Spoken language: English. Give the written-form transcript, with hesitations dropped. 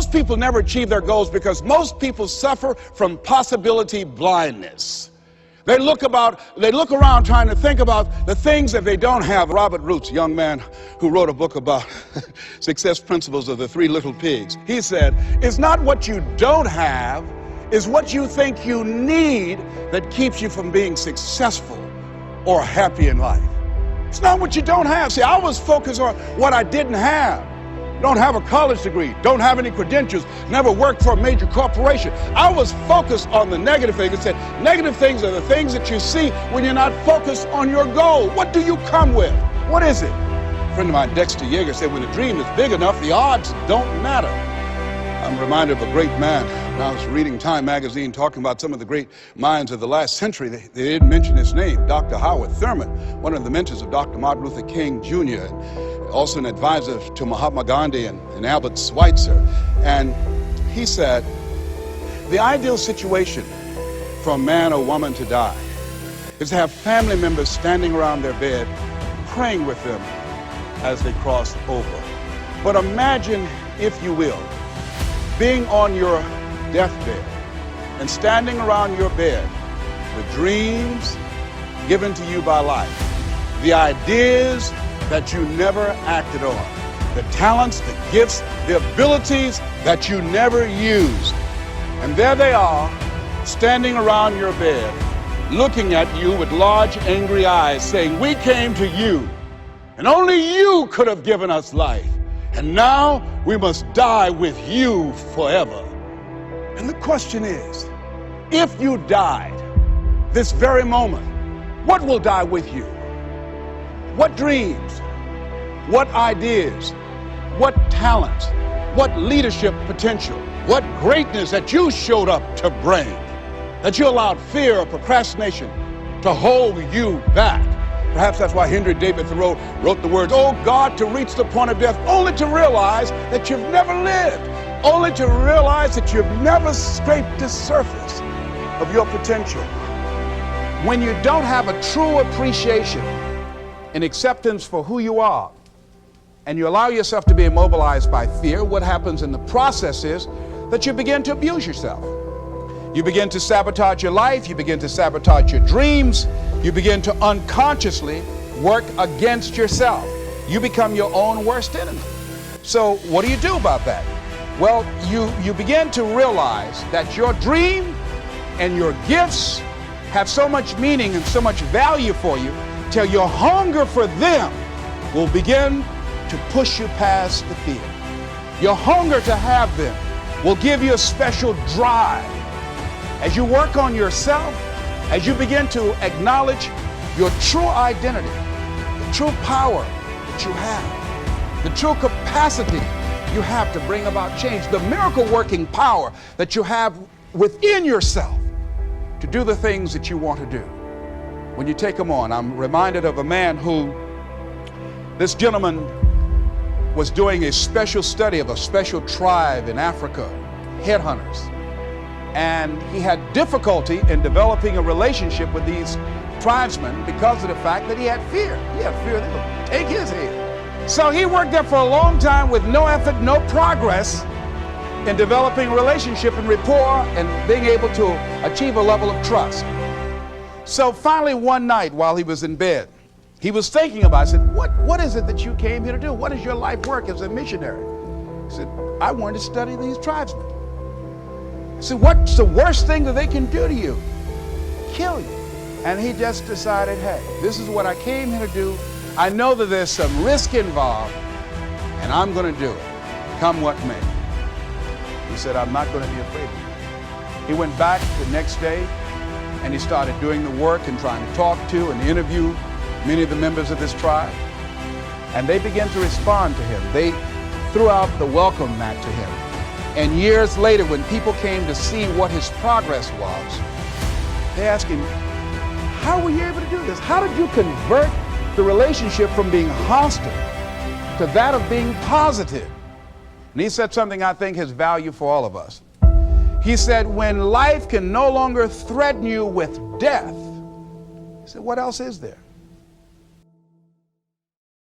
Most people never achieve their goals because most people suffer from possibility blindness. They look around trying to think about the things that they don't have. Robert Roots, a young man who wrote a book about success principles of the Three Little Pigs, he said, it's not what you don't have, it's what you think you need that keeps you from being successful or happy in life. It's not what you don't have. See, I was focused on what I didn't have. Don't have a college degree, don't have any credentials, never worked for a major corporation. I was focused on the negative things. It said negative things are the things that you see when you're not focused on your goal. What do you come with? What is it? A friend of mine, Dexter Yeager, said when the dream is big enough, the odds don't matter. I'm reminded of a great man. When I was reading Time magazine talking about some of the great minds of the last century, they didn't mention his name, Dr. Howard Thurman, one of the mentors of Dr. Martin Luther King Jr., and also an advisor to Mahatma Gandhi and Albert Schweitzer. And he said, the ideal situation for a man or woman to die is to have family members standing around their bed praying with them as they cross over. But imagine, if you will, being on your deathbed and standing around your bed, the dreams given to you by life, the ideas that you never acted on, the talents, the gifts, the abilities that you never used. And there they are, standing around your bed, looking at you with large, angry eyes, saying, we came to you, and only you could have given us life. And now we must die with you forever. And the question is, if you died this very moment, what will die with you? What dreams, what ideas, what talents, what leadership potential, what greatness that you showed up to bring, that you allowed fear or procrastination to hold you back? Perhaps that's why Henry David Thoreau wrote the words, oh God, to reach the point of death, only to realize that you've never lived, only to realize that you've never scraped the surface of your potential. When you don't have a true appreciation and acceptance for who you are, and you allow yourself to be immobilized by fear, what happens in the process is that you begin to abuse yourself. You begin to sabotage your life, you begin to sabotage your dreams, you begin to unconsciously work against yourself. You become your own worst enemy. So what do you do about that? Well, you begin to realize that your dream and your gifts have so much meaning and so much value for you till your hunger for them will begin to push you past the fear. Your hunger to have them will give you a special drive. As you work on yourself, as you begin to acknowledge your true identity, the true power that you have, the true capacity you have to bring about change, the miracle working power that you have within yourself to do the things that you want to do. When you take them on, I'm reminded of a man who, this gentleman was doing a special study of a special tribe in Africa, headhunters. And he had difficulty in developing a relationship with these tribesmen because of the fact that he had fear. He had fear they would take his head. So he worked there for a long time with no effort, no progress in developing a relationship and rapport and being able to achieve a level of trust. So finally one night while he was in bed, he was thinking about it. I said, what is it that you came here to do? What is your life work as a missionary? He said, I wanted to study these tribesmen. I said, what's the worst thing that they can do to you? Kill you. And he just decided, hey, this is what I came here to do. I know that there's some risk involved, and I'm going to do it, come what may. He said, I'm not going to be afraid of you. He went back the next day, and he started doing the work and trying to talk to and interview many of the members of this tribe. And they began to respond to him. They threw out the welcome mat to him. And years later, when people came to see what his progress was, they asked him, how were you able to do this? How did you convert the relationship from being hostile to that of being positive? And he said something I think has value for all of us. He said, when life can no longer threaten you with death, he said, what else is there?